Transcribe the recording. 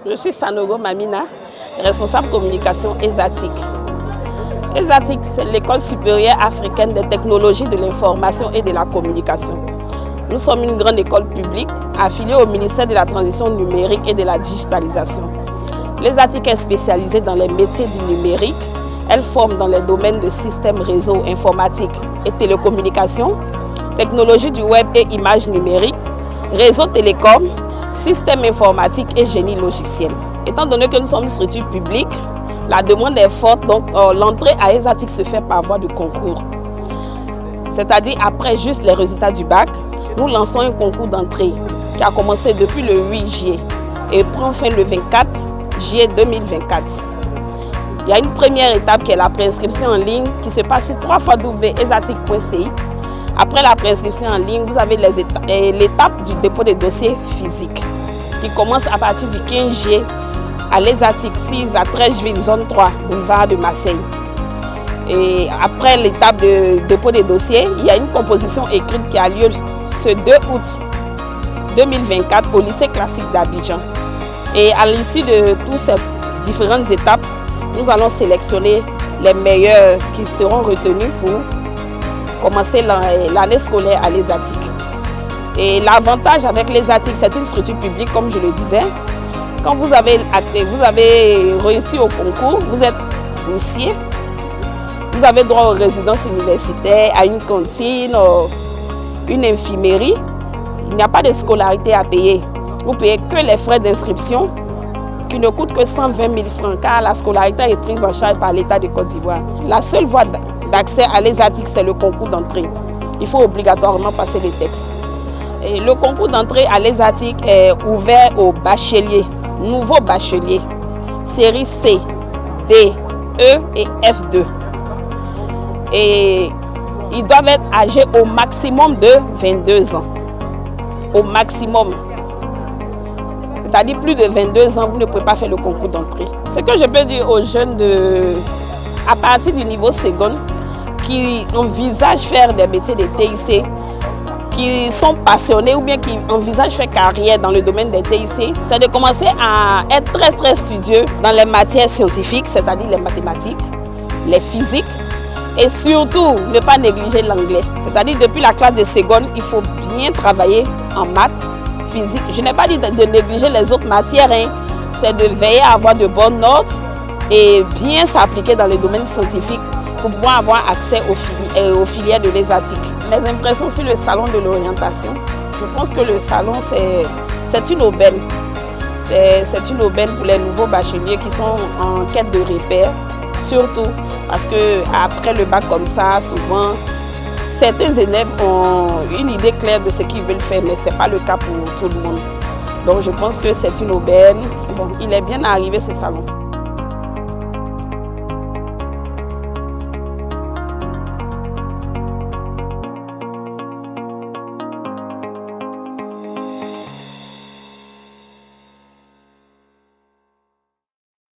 Je suis Sanogo Mamina, responsable communication ESATIC. ESATIC, c'est l'École supérieure africaine des technologies de l'information et de la communication. Nous sommes une grande école publique affiliée au ministère de la Transition numérique et de la digitalisation. L'ESATIC est spécialisée dans les métiers du numérique. Elle forme dans les domaines de systèmes réseau informatique et télécommunications, technologies du web et images numériques, réseau télécom, système informatique et génie logiciel. Étant donné que nous sommes une structure publique, la demande est forte, donc l'entrée à ESATIC se fait par voie de concours. C'est-à-dire après juste les résultats du bac, nous lançons un concours d'entrée qui a commencé depuis le 8 juillet et prend fin le 24 juillet 2024. Il y a une première étape qui est la préinscription en ligne qui se passe sur www.esatic.ci. Après la préinscription en ligne, vous avez l'étape du dépôt des dossiers physiques qui commence à partir du 15 juillet à l'ESATIC 6 à Trècheville, zone 3, boulevard de Marseille. Et après l'étape de dépôt des dossiers, il y a une composition écrite qui a lieu ce 2 août 2024 au lycée classique d'Abidjan. Et à l'issue de toutes ces différentes étapes, nous allons sélectionner les meilleurs qui seront retenus pour commencer l'année scolaire à l'ESATIC. Et l'avantage avec l'ESATIC, c'est une structure publique, comme je le disais. Quand vous avez réussi au concours, vous êtes boursier, vous avez droit aux résidences universitaires, à une cantine, une infirmerie. Il n'y a pas de scolarité à payer. Vous payez que les frais d'inscription qui ne coûtent que 120 000 francs car la scolarité est prise en charge par l'État de Côte d'Ivoire. La seule voie d'accès à l'ESATIC, c'est le concours d'entrée. Il faut obligatoirement passer les textes. Et le concours d'entrée à l'ESATIC est ouvert aux bacheliers, nouveaux bacheliers, série C, D, E et F2. Et ils doivent être âgés au maximum de 22 ans. Au maximum. C'est-à-dire plus de 22 ans, vous ne pouvez pas faire le concours d'entrée. Ce que je peux dire aux jeunes à partir du niveau second qui envisagent faire des métiers de TIC, qui sont passionnés ou bien qui envisagent faire carrière dans le domaine des TIC, c'est de commencer à être très studieux dans les matières scientifiques, c'est-à-dire les mathématiques, les physiques et surtout ne pas négliger l'anglais. C'est-à-dire depuis la classe de seconde, il faut bien travailler en maths, physique. Je n'ai pas dit de négliger les autres matières, c'est de veiller à avoir de bonnes notes et bien s'appliquer dans les domaines scientifiques pour pouvoir avoir accès aux filières de l'ESATIC. Mes impressions sur le salon de l'orientation, je pense que le salon c'est une aubaine. C'est une aubaine pour les nouveaux bacheliers qui sont en quête de repères, surtout parce qu'après le bac comme ça, souvent, certains élèves ont une idée claire de ce qu'ils veulent faire, mais ce n'est pas le cas pour tout le monde. Donc je pense que c'est une aubaine. Bon, il est bien arrivé ce salon.